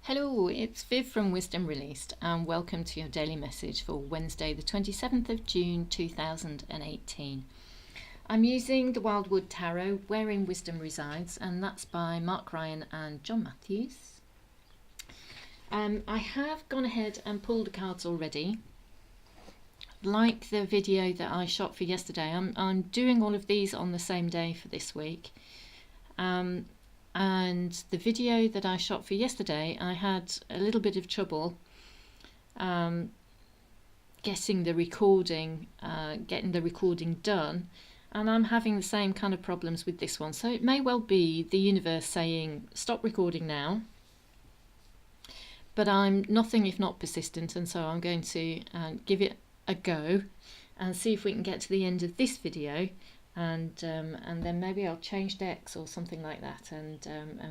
Hello, it's Viv from Wisdom Released, and welcome to your daily message for Wednesday, the 27th of June 2018. I'm using the Wildwood Tarot, Wherein Wisdom Resides, and that's by Mark Ryan and John Matthews. I have gone ahead and pulled the cards already. Like the video that I shot for yesterday, I'm doing all of these on the same day for this week. And the video that I shot for yesterday, I had a little bit of trouble getting the recording done, and I'm having the same kind of problems with this one. So it may well be the universe saying stop recording now, but I'm nothing if not persistent, and so I'm going to give it a go and see if we can get to the end of this video. And then maybe I'll change decks or something like that, and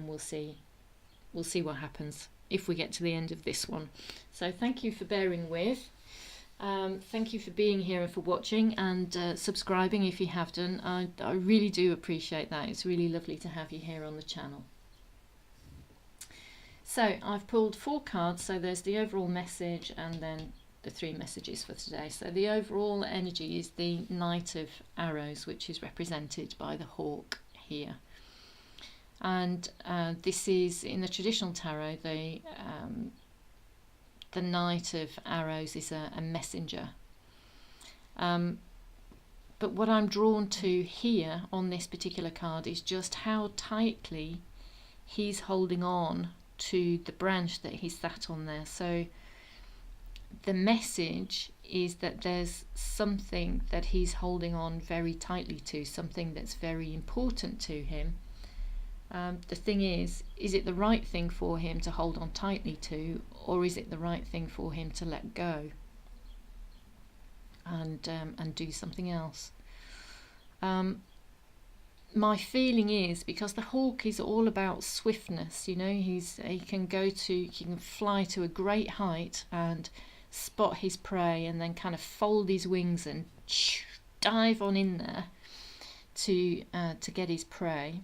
we'll see what happens if we get to the end of this one. So thank you for bearing with. Thank you for being here and for watching and subscribing if you have done. I really do appreciate that. It's really lovely to have you here on the channel. So I've pulled 4 cards. So there's the overall message and then the 3 messages for today. So the overall energy is the Knight of Arrows, which is represented by the hawk here. And this is, in the traditional tarot, the Knight of Arrows is a messenger. But what I'm drawn to here on this particular card is just how tightly he's holding on to the branch that he sat on there. So the message is that there's something that he's holding on very tightly to, something that's very important to him. The thing is it the right thing for him to hold on tightly to, or is it the right thing for him to let go and do something else? My feeling is, because the hawk is all about swiftness, you know, he can fly to a great height and spot his prey and then kind of fold his wings and dive on in there to get his prey.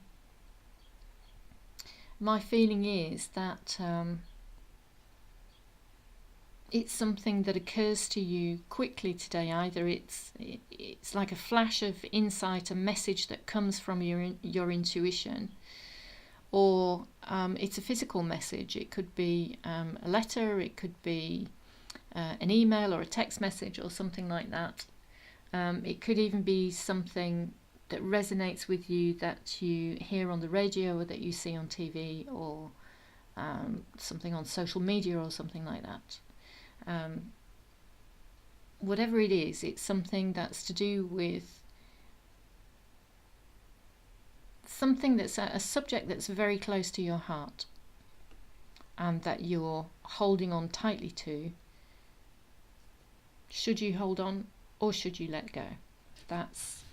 My feeling is that it's something that occurs to you quickly today. Either it's like a flash of insight, a message that comes from your intuition, or it's a physical message. It could be a letter, it could be an email or a text message or something like that. It could even be something that resonates with you, that you hear on the radio or that you see on TV, or something on social media or something like that. Whatever it is, it's something that's to do with something that's a subject that's very close to your heart and that you're holding on tightly to. Should you hold on or should you let go? That's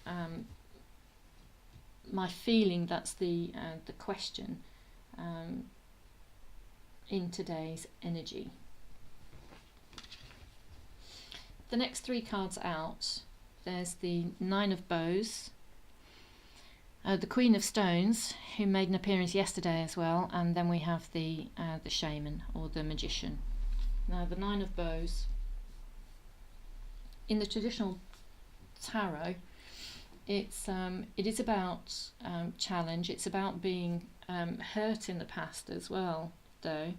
my feeling. That's the question in today's energy. The next 3 cards out, there's the 9 of Bows, the Queen of Stones, who made an appearance yesterday as well, and then we have the Shaman or the Magician. Now the 9 of Bows, in the traditional tarot, it is about challenge. It's about being hurt in the past as well, though.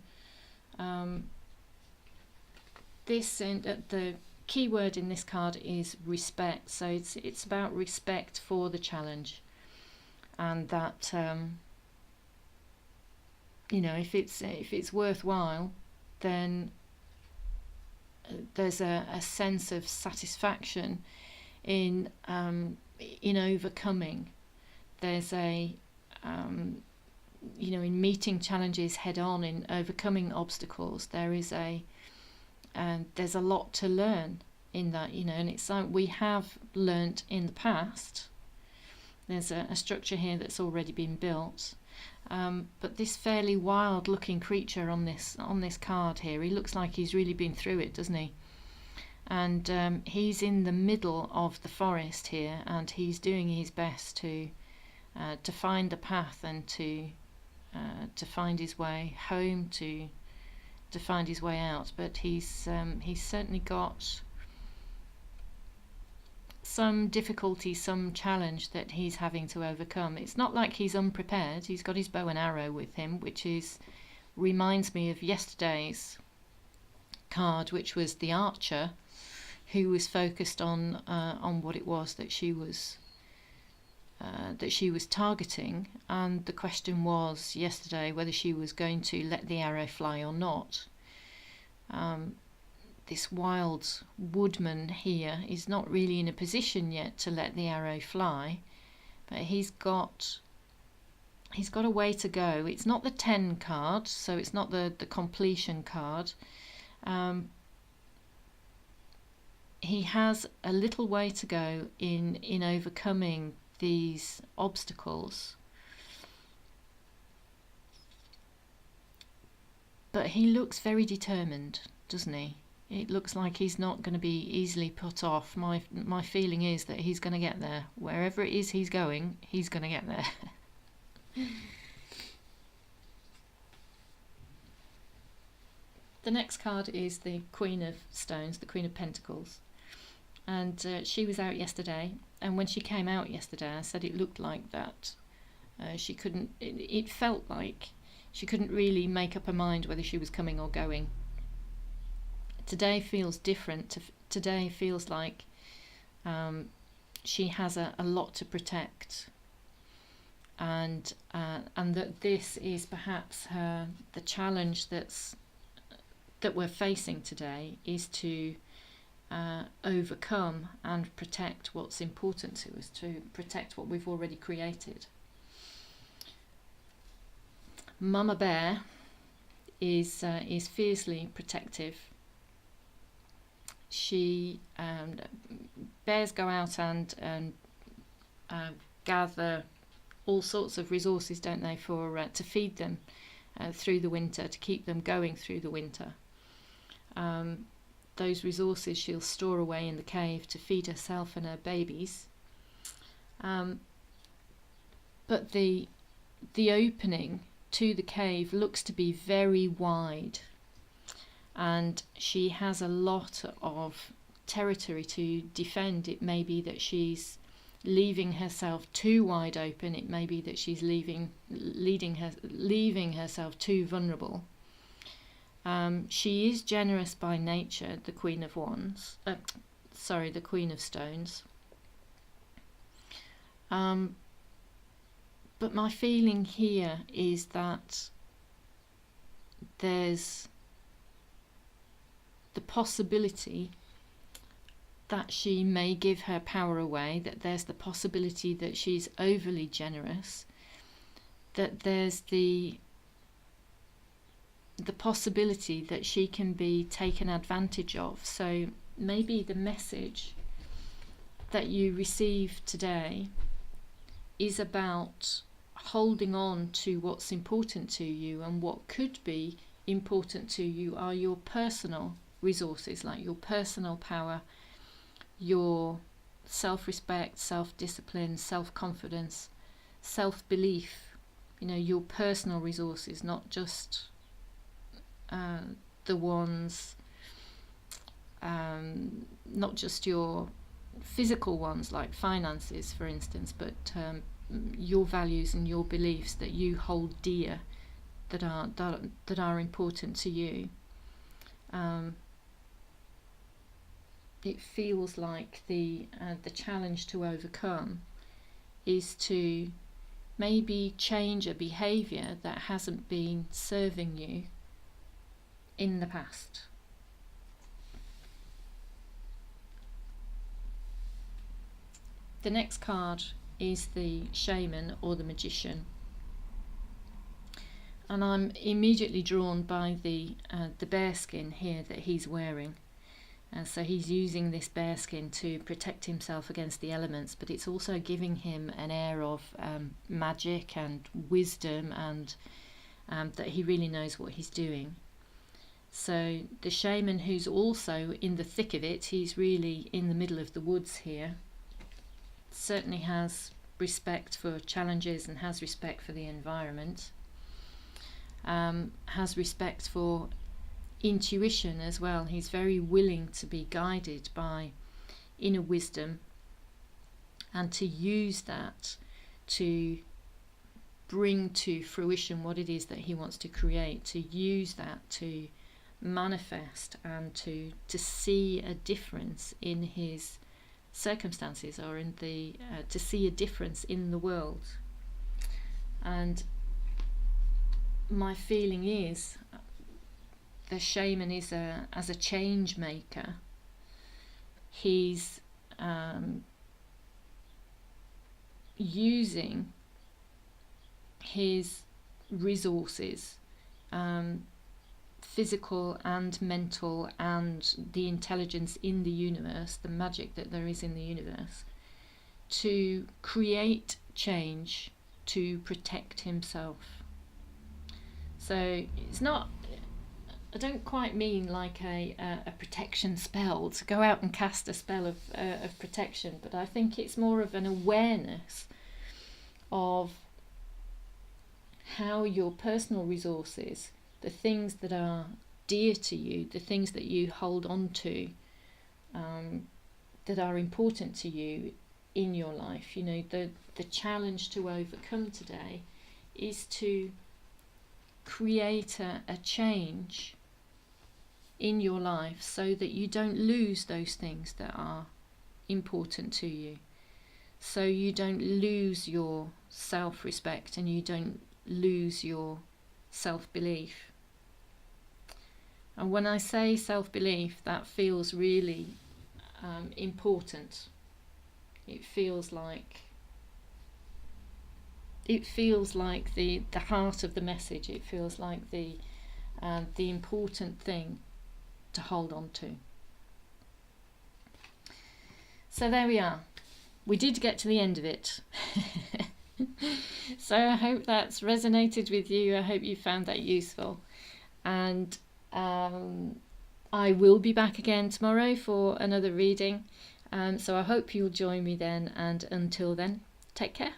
The key word in this card is respect. So it's about respect for the challenge, and that you know, if it's worthwhile, then there's a sense of satisfaction in overcoming. There's a in meeting challenges head on, in overcoming obstacles. There's a lot to learn in that, and it's like we have learnt in the past. There's a structure here that's already been built, but this fairly wild looking creature on this card here, he looks like he's really been through it, doesn't he? And he's in the middle of the forest here, and he's doing his best to find a path and to find his way home, to to find his way out, but he's certainly got some difficulty, some challenge that he's having to overcome. It's not like he's unprepared. He's got his bow and arrow with him, which reminds me of yesterday's card, which was the archer, who was focused on what it was that she was targeting, and the question was yesterday whether she was going to let the arrow fly or not. This wild woodman here is not really in a position yet to let the arrow fly, but he's got a way to go. It's not the 10 card, so it's not the completion card. He has a little way to go in overcoming these obstacles, but he looks very determined, doesn't he? It looks like he's not going to be easily put off. My feeling is that he's going to get there. Wherever it is he's going, he's going to get there. The next card is the Queen of Stones, the Queen of Pentacles. And she was out yesterday, and when she came out yesterday, I said it looked like that. It felt like she couldn't really make up her mind whether she was coming or going. Today feels different. Today feels like she has a lot to protect, and that this is perhaps the challenge that we're facing today is to overcome and protect what's important to us, to protect what we've already created. Mama Bear is fiercely protective. Bears go out and gather all sorts of resources, don't they, to feed them through the winter, to keep them going through the winter. Those resources she'll store away in the cave to feed herself and her babies. But the opening to the cave looks to be very wide, and she has a lot of territory to defend. It may be that she's leaving herself too wide open. It may be that she's leaving herself too vulnerable. She is generous by nature, the Queen of Wands. The Queen of Stones. But my feeling here is that there's the possibility that she may give her power away, that there's the possibility that she's overly generous, that there's the possibility that she can be taken advantage of. So maybe the message that you receive today is about holding on to what's important to you, and what could be important to you are your personal resources, like your personal power, your self-respect, self-discipline, self-confidence, self-belief, your personal resources, not just the ones, not just your physical ones like finances, for instance, but your values and your beliefs that you hold dear, that are important to you. It feels like the challenge to overcome is to maybe change a behaviour that hasn't been serving you in the past. The next card is the Shaman or the Magician, and I'm immediately drawn by the bear skin here that he's wearing. So he's using this bear skin to protect himself against the elements, but it's also giving him an air of magic and wisdom, and that he really knows what he's doing. So the shaman, who's also in the thick of it, he's really in the middle of the woods here, certainly has respect for challenges and has respect for the environment, has respect for intuition as well. He's very willing to be guided by inner wisdom and to use that to bring to fruition what it is that he wants to create, to use that to manifest and to see a difference in his circumstances, or in the to see a difference in the world. And my feeling is the shaman is as a change maker. He's using his resources, physical and mental, and the intelligence in the universe, the magic that there is in the universe, to create change, to protect himself. So it's not, I don't quite mean like a protection spell, to go out and cast a spell of protection, but I think it's more of an awareness of how your personal resources, the things that are dear to you, the things that you hold on to, that are important to you in your life. You know, the challenge to overcome today is to create a change in your life so that you don't lose those things that are important to you. So you don't lose your self-respect and you don't lose your self-belief. And when I say self-belief, that feels really important. It feels like the heart of the message. It feels like the important thing to hold on to. So there we are. We did get to the end of it. So I hope that's resonated with you. I hope you found that useful. And I will be back again tomorrow for another reading. So I hope you'll join me then. And until then, take care.